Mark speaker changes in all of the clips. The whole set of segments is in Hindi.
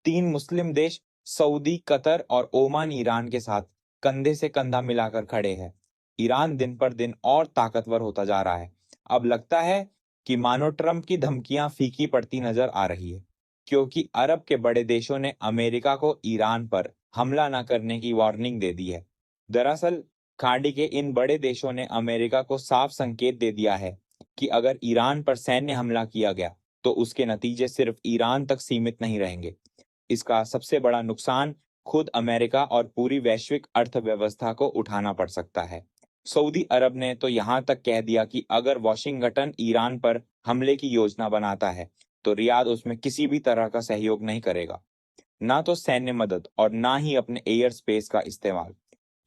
Speaker 1: तीन मुस्लिम देश सऊदी, कतर और ओमान ईरान के साथ कंधे से कंधा मिलाकर खड़े हैं। ईरान दिन पर दिन और ताकतवर होता जा रहा है। अब लगता है कि मानो ट्रंप की धमकियां फीकी पड़ती नजर आ रही है, क्योंकि अरब के बड़े देशों ने अमेरिका को ईरान पर हमला न करने की वार्निंग दे दी है। दरअसल खाड़ी के इन बड़े देशों ने अमेरिका को साफ संकेत दे दिया है कि अगर ईरान पर सैन्य हमला किया गया तो उसके नतीजे सिर्फ ईरान तक सीमित नहीं रहेंगे। इसका सबसे बड़ा नुकसान खुद अमेरिका और पूरी वैश्विक अर्थव्यवस्था को उठाना पड़ सकता है। सऊदी अरब ने तो यहां तक कह दिया कि अगर वॉशिंगटन ईरान पर हमले की योजना बनाता है तो रियाद उसमें किसी भी तरह का सहयोग नहीं करेगा, ना तो सैन्य मदद और ना ही अपने एयर स्पेस का इस्तेमाल।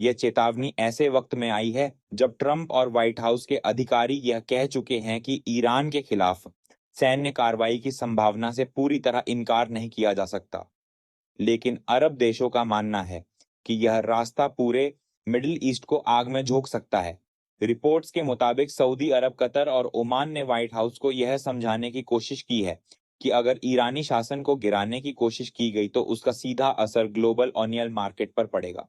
Speaker 1: यह चेतावनी ऐसे वक्त में आई है जब ट्रंप और व्हाइट हाउस के अधिकारी यह कह चुके हैं कि ईरान के खिलाफ सैन्य कार्रवाई की संभावना से पूरी तरह इनकार नहीं किया जा सकता। लेकिन अरब देशों का मानना है कि यह रास्ता पूरे मिडिल ईस्ट को आग में झोंक सकता है। रिपोर्ट्स के मुताबिक सऊदी अरब, कतर और ओमान ने व्हाइट हाउस को यह समझाने की कोशिश की है कि अगर ईरानी शासन को गिराने की कोशिश की गई तो उसका सीधा असर ग्लोबल ऑयल मार्केट पर पड़ेगा।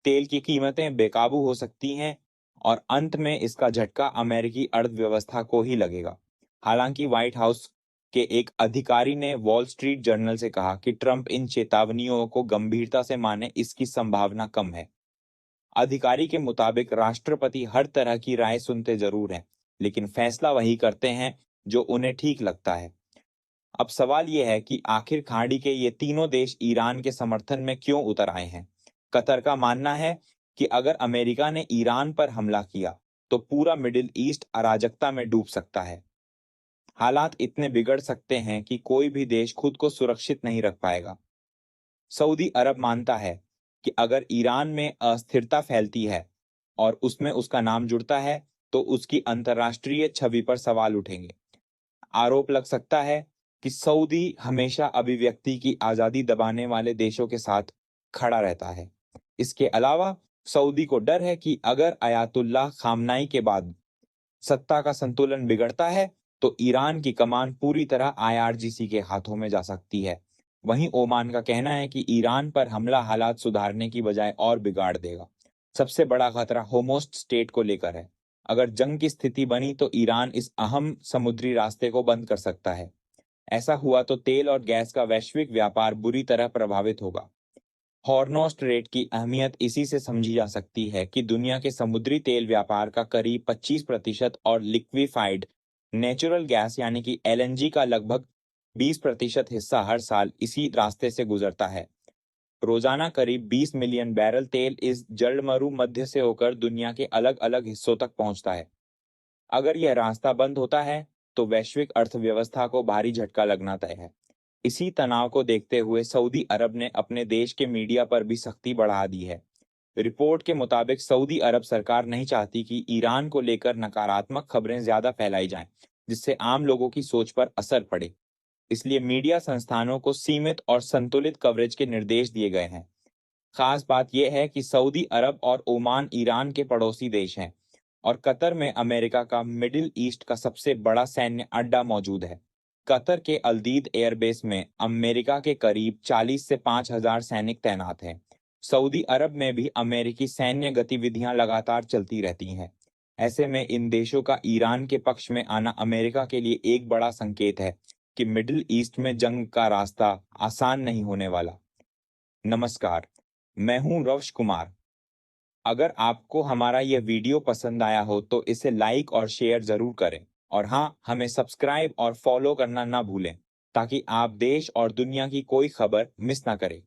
Speaker 1: तेल की कीमतें बेकाबू हो सकती हैं और अंत में इसका झटका अमेरिकी अर्थव्यवस्था को ही लगेगा। हालांकि व्हाइट हाउस के एक अधिकारी ने वॉल स्ट्रीट जर्नल से कहा कि ट्रंप इन चेतावनियों को गंभीरता से माने इसकी संभावना कम है। अधिकारी के मुताबिक राष्ट्रपति हर तरह की राय सुनते जरूर हैं, लेकिन फैसला वही करते हैं जो उन्हें ठीक लगता है। अब सवाल यह है कि आखिर खाड़ी के ये तीनों देश ईरान के समर्थन में क्यों उतर आए हैं। कतर का मानना है कि अगर अमेरिका ने ईरान पर हमला किया तो पूरा मिडिल ईस्ट अराजकता में डूब सकता है। हालात इतने बिगड़ सकते हैं कि कोई भी देश खुद को सुरक्षित नहीं रख पाएगा। सऊदी अरब मानता है कि अगर ईरान में अस्थिरता फैलती है और उसमें उसका नाम जुड़ता है तो उसकी अंतर्राष्ट्रीय छवि पर सवाल उठेंगे। आरोप लग सकता है कि सऊदी हमेशा अभिव्यक्ति की आजादी दबाने वाले देशों के साथ खड़ा रहता है। इसके अलावा सऊदी को डर है कि अगर अयातुल्लाह खामनाई के बाद सत्ता का संतुलन बिगड़ता है तो ईरान की कमान पूरी तरह आईआरजीसी के हाथों में जा सकती है। वहीं ओमान का कहना है कि ईरान पर हमला हालात सुधारने की बजाय और बिगाड़ देगा। सबसे बड़ा खतरा होमोस्ट स्टेट को लेकर है। अगर जंग की स्थिति बनी तो ईरान इस अहम समुद्री रास्ते को बंद कर सकता है। ऐसा हुआ तो तेल और गैस का वैश्विक व्यापार बुरी तरह प्रभावित होगा। हॉर्नो स्ट्रेट की अहमियत इसी से समझी जा सकती है कि दुनिया के समुद्री तेल व्यापार का करीब 25% और लिक्विफाइड नेचुरल गैस यानी कि एलएनजी का लगभग 20% हिस्सा हर साल इसी रास्ते से गुजरता है। रोजाना करीब 20 मिलियन बैरल तेल इस जलमरु मध्य से होकर दुनिया के अलग अलग हिस्सों तक पहुंचता है। अगर यह रास्ता बंद होता है तो वैश्विक अर्थव्यवस्था को भारी झटका लगना तय है। इसी तनाव को देखते हुए सऊदी अरब ने अपने देश के मीडिया पर भी सख्ती बढ़ा दी है। रिपोर्ट के मुताबिक सऊदी अरब सरकार नहीं चाहती कि ईरान को लेकर नकारात्मक खबरें ज्यादा फैलाई जाएं, जिससे आम लोगों की सोच पर असर पड़े। इसलिए मीडिया संस्थानों को सीमित और संतुलित कवरेज के निर्देश दिए गए हैं। खास बात यह है कि सऊदी अरब और ओमान ईरान के पड़ोसी देश हैं और कतर में अमेरिका का मिडिल ईस्ट का सबसे बड़ा सैन्य अड्डा मौजूद है। कतर के अल्दीद एयरबेस में अमेरिका के करीब 40 से 5,000 सैनिक तैनात हैं। सऊदी अरब में भी अमेरिकी सैन्य गतिविधियां लगातार चलती रहती हैं। ऐसे में इन देशों का ईरान के पक्ष में आना अमेरिका के लिए एक बड़ा संकेत है कि मिडिल ईस्ट में जंग का रास्ता आसान नहीं होने वाला। नमस्कार, मैं हूं रवश कुमार। अगर आपको हमारा यह वीडियो पसंद आया हो तो इसे लाइक और शेयर जरूर करें और हाँ, हमें सब्सक्राइब और फॉलो करना ना भूलें ताकि आप देश और दुनिया की कोई खबर मिस ना करें।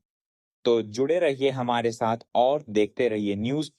Speaker 1: तो जुड़े रहिए हमारे साथ और देखते रहिए न्यूज़